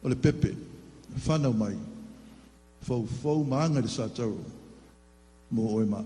o le pepe, whanau mai, fau maanga le sātau, mo oe maa.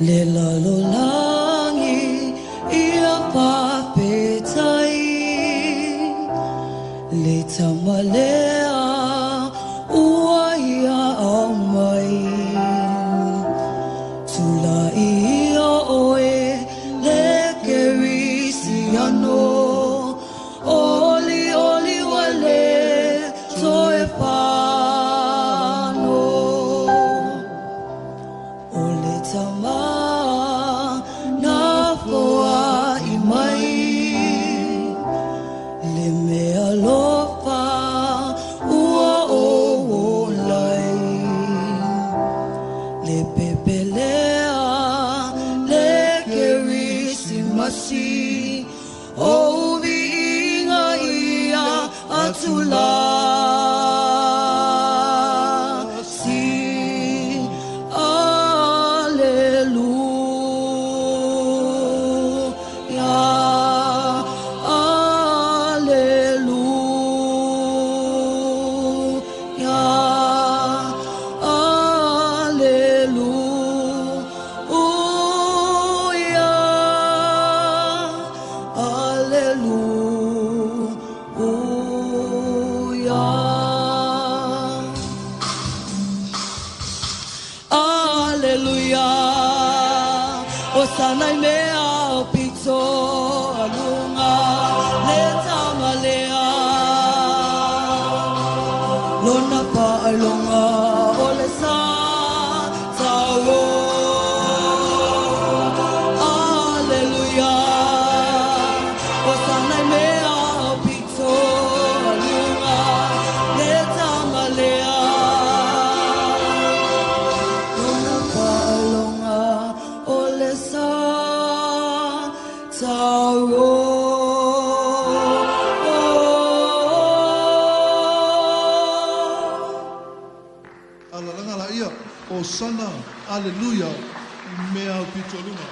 Le lalolagi ia faafetai le tamalea ua ia au mai tula ia oe le kerisi ano oli wale toe pano ole tama si o vinga ia atula si alleluia alleluia Hallelujah, Osana mea o pito alunga le tamalea lona pa alunga ole sa tawo. Hallelujah, Osana mea o pito alunga le tamalea. Ala langa la ia, o sana, aleluia, mea o pitoluma.